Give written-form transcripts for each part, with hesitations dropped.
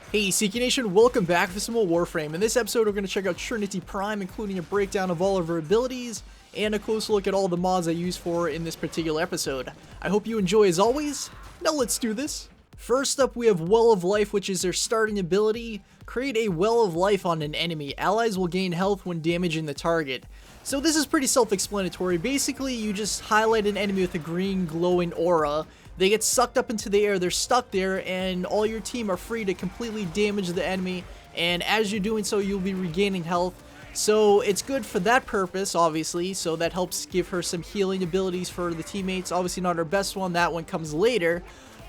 Hey CK Nation, welcome back for some more Warframe. In this episode we're going to check out Trinity Prime, including a breakdown of all of her abilities and a close look at all the mods I use for her in this particular episode. I hope you enjoy as always. Now let's do this. First up we have Well of Life, which is their starting ability. Create a Well of Life on an enemy. Allies will gain health when damaging the target. So this is pretty self-explanatory. Basically you just highlight an enemy with a green glowing aura. They get sucked up into the air, they're stuck there, and all your team are free to completely damage the enemy, and as you're doing so, you'll be regaining health. So it's good for that purpose, obviously, so that helps give her some healing abilities for the teammates. Obviously not her best one, that one comes later,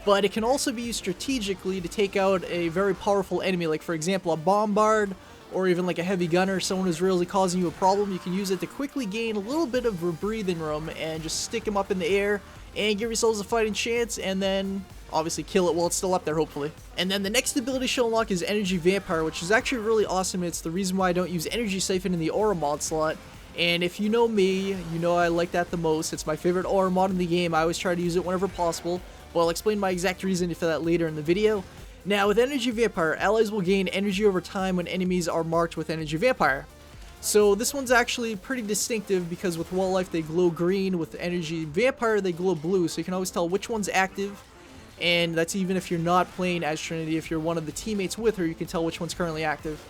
but it can also be used strategically to take out a very powerful enemy, like for example a bombard, or even like a heavy gunner, someone who's really causing you a problem. You can use it to quickly gain a little bit of a breathing room and just stick them up in the air and give yourselves a fighting chance, and then obviously kill it while it's still up there, hopefully. And then the next ability she'll unlock is Energy Vampire, which is actually really awesome. It's the reason why I don't use Energy Siphon in the Aura mod slot. And if you know me, you know I like that the most. It's my favorite Aura mod in the game. I always try to use it whenever possible. Well, I'll explain my exact reason for that later in the video. Now, with Energy Vampire, allies will gain energy over time when enemies are marked with Energy Vampire. So this one's actually pretty distinctive because with Well Life they glow green, with Energy Vampire they glow blue, so you can always tell which one's active, and that's even if you're not playing as Trinity. If you're one of the teammates with her, you can tell which one's currently active.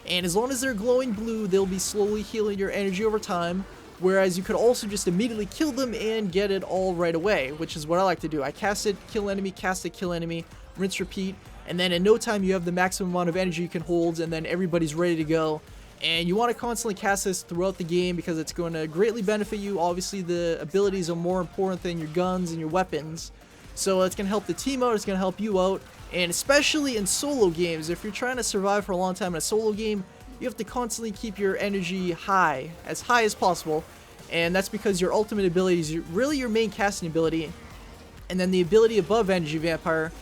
And as long as they're glowing blue, they'll be slowly healing your energy over time, whereas you could also just immediately kill them and get it all right away, which is what I like to do. I cast it, kill enemy, cast it, kill enemy, rinse, repeat, and then in no time you have the maximum amount of energy you can hold, and then everybody's ready to go. And you want to constantly cast this throughout the game because it's going to greatly benefit you. Obviously the abilities are more important than your guns and your weapons, so it's going to help the team out, it's going to help you out, and especially in solo games. If you're trying to survive for a long time in a solo game, you have to constantly keep your energy high as possible, and that's because your ultimate ability is really your main casting ability, and then the ability above Energy Vampire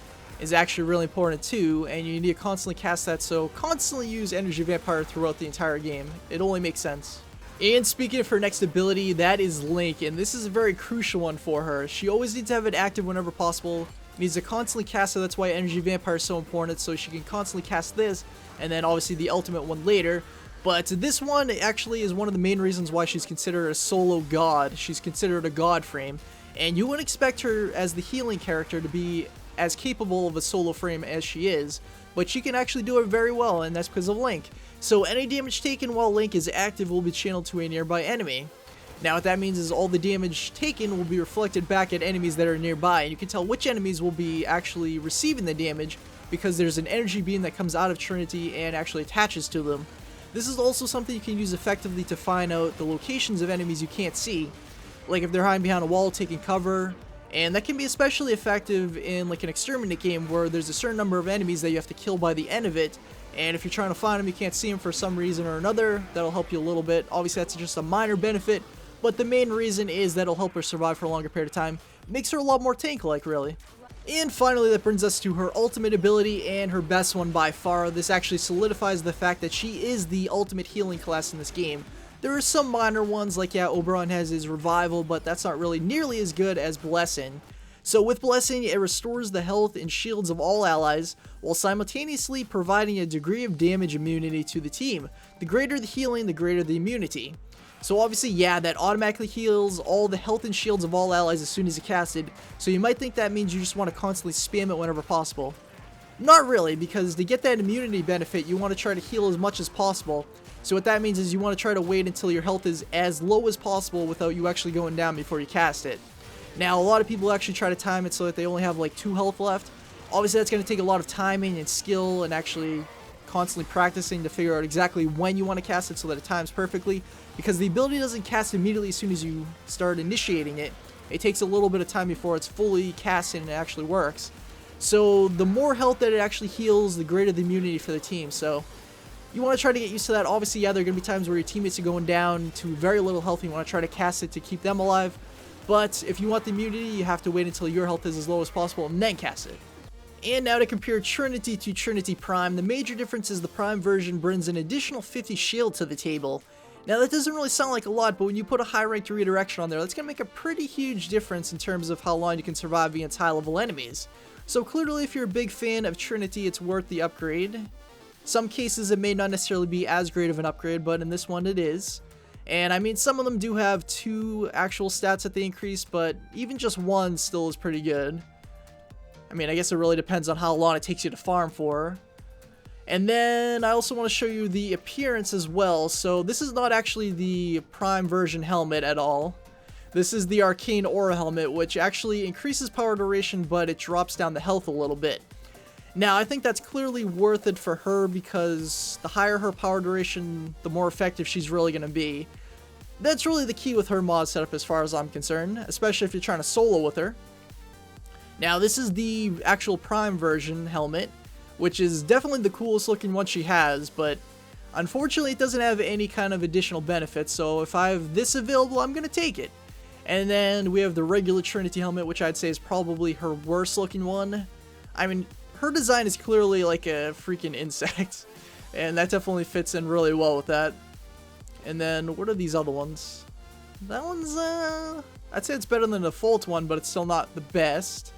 is actually really important too, and you need to constantly cast that, so constantly use Energy Vampire throughout the entire game. It only makes sense. And speaking of her next ability, that is Link, and this is a very crucial one for her. She always needs to have it active whenever possible, needs to constantly cast it. That's why Energy Vampire is so important, so she can constantly cast this, and then obviously the ultimate one later. But this one actually is one of the main reasons why she's considered a solo god. She's considered a god frame, and you wouldn't expect her as the healing character to be as capable of a solo frame as she is, but she can actually do it very well, and that's because of Link. So any damage taken while Link is active will be channeled to a nearby enemy. Now what that means is all the damage taken will be reflected back at enemies that are nearby, and you can tell which enemies will be actually receiving the damage because there's an energy beam that comes out of Trinity and actually attaches to them. This is also something you can use effectively to find out the locations of enemies you can't see, like if they're hiding behind a wall taking cover. And that can be especially effective in like an exterminate game where there's a certain number of enemies that you have to kill by the end of it, and if you're trying to find them you can't see them for some reason or another, that'll help you a little bit. Obviously that's just a minor benefit, but the main reason is that'll help her survive for a longer period of time. Makes her a lot more tank-like, really. And finally that brings us to her ultimate ability, and her best one by far. This actually solidifies the fact that she is the ultimate healing class in this game. There are some minor ones, like yeah, Oberon has his Revival, but that's not really nearly as good as Blessing. So with Blessing, it restores the health and shields of all allies, while simultaneously providing a degree of damage immunity to the team. The greater the healing, the greater the immunity. So obviously, yeah, that automatically heals all the health and shields of all allies as soon as you cast it, so you might think that means you just want to constantly spam it whenever possible. Not really, because to get that immunity benefit, you want to try to heal as much as possible. So what that means is you want to try to wait until your health is as low as possible without you actually going down before you cast it. Now, a lot of people actually try to time it so that they only have like 2 health left. Obviously, that's going to take a lot of timing and skill and actually constantly practicing to figure out exactly when you want to cast it so that it times perfectly, because the ability doesn't cast immediately as soon as you start initiating it. It takes a little bit of time before it's fully casted and it actually works. So the more health that it actually heals, the greater the immunity for the team. So you want to try to get used to that. Obviously, yeah, there are going to be times where your teammates are going down to very little health and you want to try to cast it to keep them alive. But if you want the immunity, you have to wait until your health is as low as possible and then cast it. And now to compare Trinity to Trinity Prime, the major difference is the Prime version brings an additional 50 shield to the table. Now that doesn't really sound like a lot, but when you put a high ranked redirection on there, that's going to make a pretty huge difference in terms of how long you can survive against high level enemies. So clearly if you're a big fan of Trinity, it's worth the upgrade. Some cases it may not necessarily be as great of an upgrade, but in this one it is. And I mean, some of them do have 2 actual stats that they increase, but even just 1 still is pretty good. I mean, I guess it really depends on how long it takes you to farm for. And then I also want to show you the appearance as well. So this is not actually the Prime version helmet at all. This is the Arcane Aura helmet, which actually increases power duration, but it drops down the health a little bit. Now, I think that's clearly worth it for her because the higher her power duration, the more effective she's really going to be. That's really the key with her mod setup as far as I'm concerned, especially if you're trying to solo with her. Now, this is the actual Prime version helmet, which is definitely the coolest looking one she has, but unfortunately it doesn't have any kind of additional benefits, so if I have this available, I'm going to take it. And then we have the regular Trinity helmet, which I'd say is probably her worst looking one. I mean, her design is clearly like a freaking insect, and that definitely fits in really well with that. And then, what are these other ones? That one's, I'd say it's better than the default one, but it's still not the best.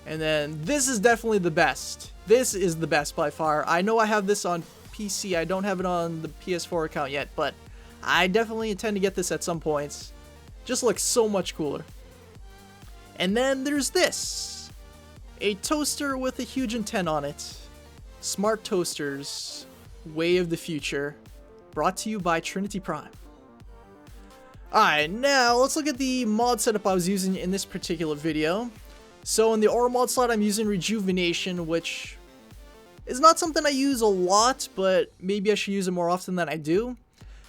And then, this is definitely the best. This is the best by far. I know I have this on PC, I don't have it on the PS4 account yet, but I definitely intend to get this at some points. Just looks so much cooler. And then there's this. A toaster with a huge intent on it. Smart toasters. Way of the future. Brought to you by Trinity Prime. Alright, now let's look at the mod setup I was using in this particular video. So in the Aura mod slot, I'm using Rejuvenation, which is not something I use a lot, but maybe I should use it more often than I do.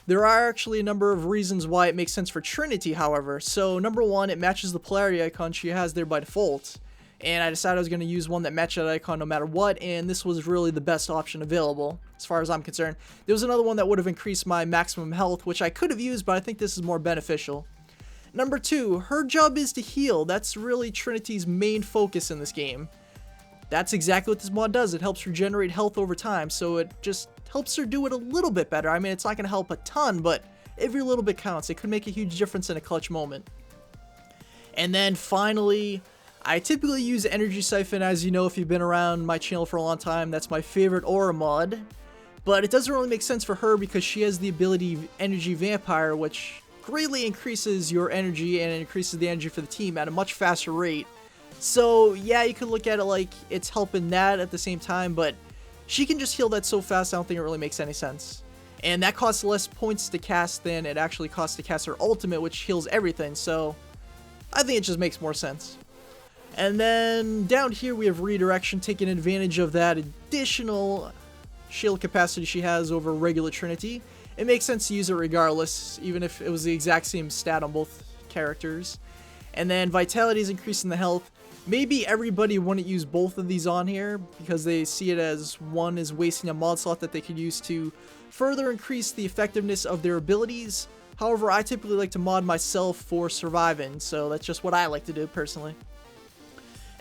There are actually a number of reasons why it makes sense for Trinity, however. So number one, it matches the polarity icon she has there by default. And I decided I was going to use one that matched that icon no matter what, and this was really the best option available, as far as I'm concerned. There was another one that would have increased my maximum health, which I could have used, but I think this is more beneficial. Number two, her job is to heal. That's really Trinity's main focus in this game. That's exactly what this mod does. It helps regenerate health over time, so it just helps her do it a little bit better. I mean, it's not going to help a ton, but every little bit counts. It could make a huge difference in a clutch moment. And then finally, I typically use Energy Siphon, as you know if you've been around my channel for a long time. That's my favorite Aura mod. But it doesn't really make sense for her because she has the ability Energy Vampire, which greatly increases your energy and increases the energy for the team at a much faster rate. So yeah, you could look at it like it's helping that at the same time, but she can just heal that so fast I don't think it really makes any sense. And that costs less points to cast than it actually costs to cast her ultimate, which heals everything, so I think it just makes more sense. And then down here we have Redirection, taking advantage of that additional shield capacity she has over regular Trinity. It makes sense to use it regardless, even if it was the exact same stat on both characters. And then Vitality is increasing the health. Maybe everybody wouldn't use both of these on here because they see it as one is wasting a mod slot that they could use to further increase the effectiveness of their abilities. However, I typically like to mod myself for surviving, so that's just what I like to do personally.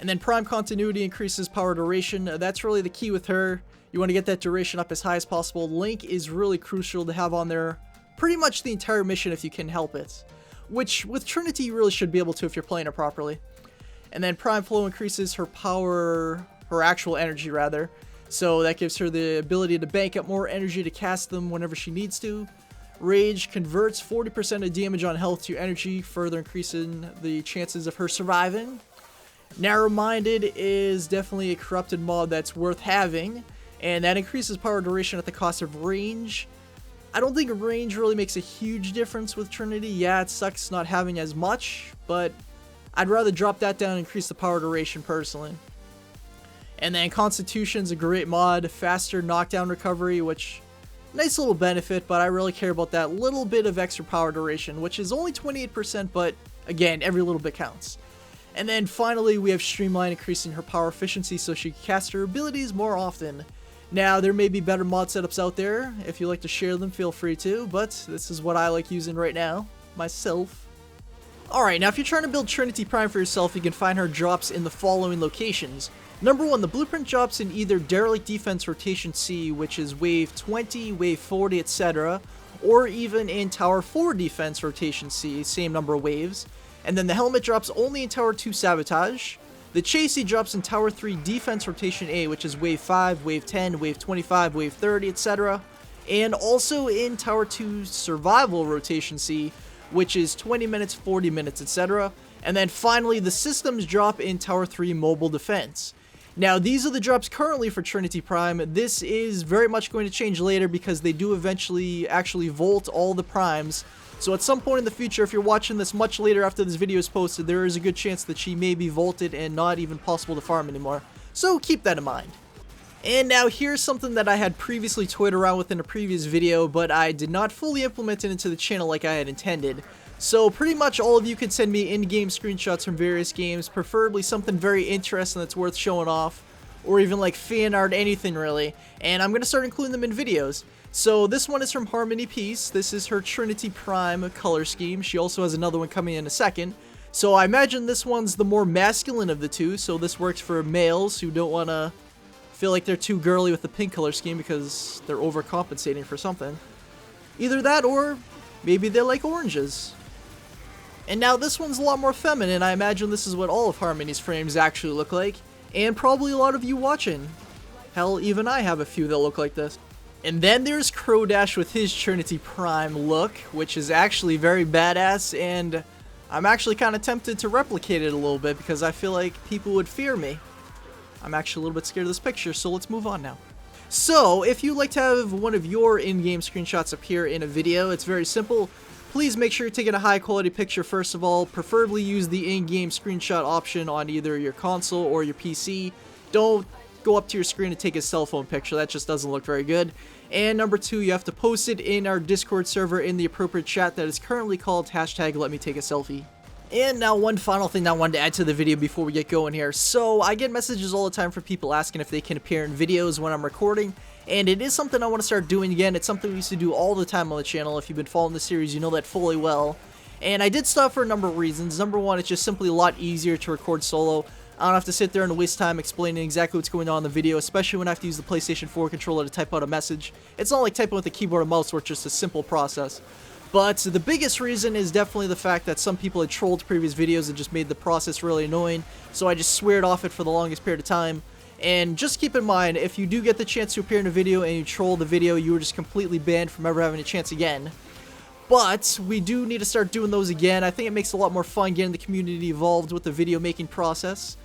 And then Prime Continuity increases power duration. That's really the key with her. You want to get that duration up as high as possible. Link is really crucial to have on there pretty much the entire mission if you can help it. Which, with Trinity, you really should be able to if you're playing it properly. And then Prime Flow increases her power, her actual energy rather. So that gives her the ability to bank up more energy to cast them whenever she needs to. Rage converts 40% of damage on health to energy, further increasing the chances of her surviving. Narrow-Minded is definitely a corrupted mod that's worth having, and that increases power duration at the cost of range. I don't think range really makes a huge difference with Trinity. Yeah, it sucks not having as much, but I'd rather drop that down and increase the power duration personally. And then Constitution's a great mod, faster knockdown recovery, which nice little benefit, but I really care about that little bit of extra power duration, which is only 28%, but again, every little bit counts. And then finally, we have Streamline increasing her power efficiency so she can cast her abilities more often. Now, there may be better mod setups out there. If you like to share them, feel free to, but this is what I like using right now, myself. Alright, now if you're trying to build Trinity Prime for yourself, you can find her drops in the following locations. Number 1, the blueprint drops in either Derelict Defense Rotation C, which is Wave 20, Wave 40, etc., or even in Tower 4 Defense Rotation C, same number of waves. And then the helmet drops only in Tower 2 Sabotage. The chassis drops in Tower 3 Defense Rotation A, which is Wave 5, Wave 10, Wave 25, Wave 30, etc. And also in Tower 2 Survival Rotation C, which is 20 minutes, 40 minutes, etc. And then finally, the systems drop in Tower 3 Mobile Defense. Now, these are the drops currently for Trinity Prime. This is very much going to change later because they do eventually actually vault all the primes. So at some point in the future, if you're watching this much later after this video is posted, there is a good chance that she may be vaulted and not even possible to farm anymore. So keep that in mind. And now here's something that I had previously toyed around with in a previous video, but I did not fully implement it into the channel like I had intended. So pretty much all of you can send me in-game screenshots from various games, preferably something very interesting that's worth showing off, or even like fan art, anything really, and I'm going to start including them in videos. So this one is from Harmony Peace. This is her Trinity Prime color scheme. She also has another one coming in a second. So I imagine this one's the more masculine of the two, so this works for males who don't want to feel like they're too girly with the pink color scheme because they're overcompensating for something. Either that or maybe they like oranges. And now this one's a lot more feminine. I imagine this is what all of Harmony's frames actually look like, and probably a lot of you watching. Hell, even I have a few that look like this. And then there's Crodash with his Trinity Prime look, which is actually very badass, and I'm actually kind of tempted to replicate it a little bit because I feel like people would fear me. I'm actually a little bit scared of this picture, so let's move on now. So, if you'd like to have one of your in-game screenshots appear in a video, it's very simple. Please make sure you're taking a high quality picture first of all. Preferably use the in-game screenshot option on either your console or your PC. Don't go up to your screen and take a cell phone picture. That just doesn't look very good. And number 2, you have to post it in our Discord server in the appropriate chat that is currently called #LetMeTakeASelfie. And now one final thing I wanted to add to the video before we get going here. So I get messages all the time from people asking if they can appear in videos when I'm recording. And it is something I want to start doing again. It's something we used to do all the time on the channel. If you've been following the series, you know that fully well. And I did stop for a number of reasons. Number 1, it's just simply a lot easier to record solo. I don't have to sit there and waste time explaining exactly what's going on in the video, especially when I have to use the PlayStation 4 controller to type out a message. It's not like typing with a keyboard and mouse where it's just a simple process. But the biggest reason is definitely the fact that some people had trolled previous videos and just made the process really annoying, so I just sweared off it for the longest period of time. And just keep in mind, if you do get the chance to appear in a video and you troll the video, you are just completely banned from ever having a chance again. But we do need to start doing those again. I think it makes it a lot more fun getting the community involved with the video making process.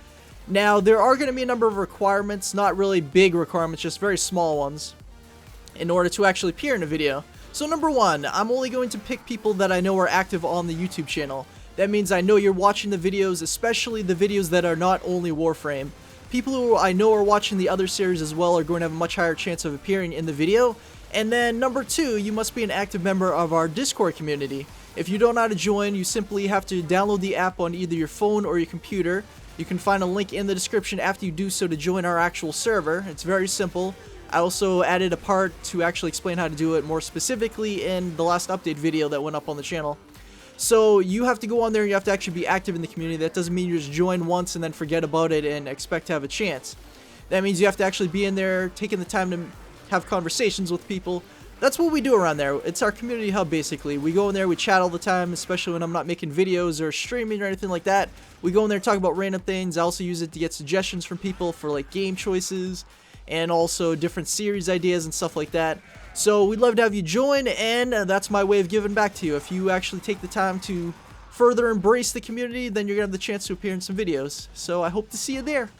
Now, there are going to be a number of requirements, not really big requirements, just very small ones, in order to actually appear in a video. So number 1, I'm only going to pick people that I know are active on the YouTube channel. That means I know you're watching the videos, especially the videos that are not only Warframe. People who I know are watching the other series as well are going to have a much higher chance of appearing in the video. And then number 2, you must be an active member of our Discord community. If you don't know how to join, you simply have to download the app on either your phone or your computer. You can find a link in the description after you do so to join our actual server. It's very simple. I also added a part to actually explain how to do it more specifically in the last update video that went up on the channel. So you have to go on there and you have to actually be active in the community. That doesn't mean you just join once and then forget about it and expect to have a chance. That means you have to actually be in there, taking the time to have conversations with people. That's what we do around there. It's our community hub basically. We go in there, we chat all the time, especially when I'm not making videos or streaming or anything like that. We go in there and talk about random things. I also use it to get suggestions from people for like game choices and also different series ideas and stuff like that. So we'd love to have you join, and that's my way of giving back to you. If you actually take the time to further embrace the community, then you're going to have the chance to appear in some videos. So I hope to see you there.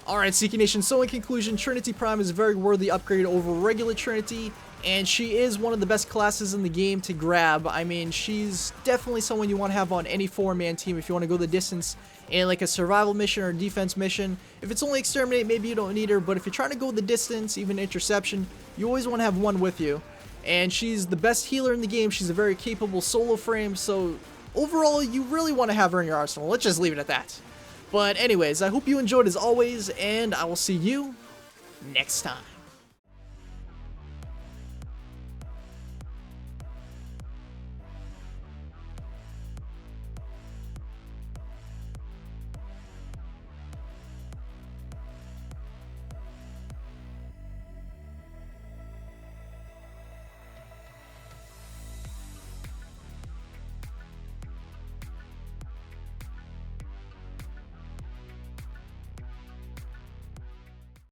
Alright, Seeky Nation, so in conclusion, Trinity Prime is a very worthy upgrade over regular Trinity, and she is one of the best classes in the game to grab. I mean, she's definitely someone you want to have on any 4-man team if you want to go the distance in like a survival mission or a defense mission. If it's only exterminate, maybe you don't need her, but if you're trying to go the distance, even interception, you always want to have one with you. And she's the best healer in the game. She's a very capable solo frame, so overall, you really want to have her in your arsenal. Let's just leave it at that. But anyways, I hope you enjoyed as always, and I will see you next time.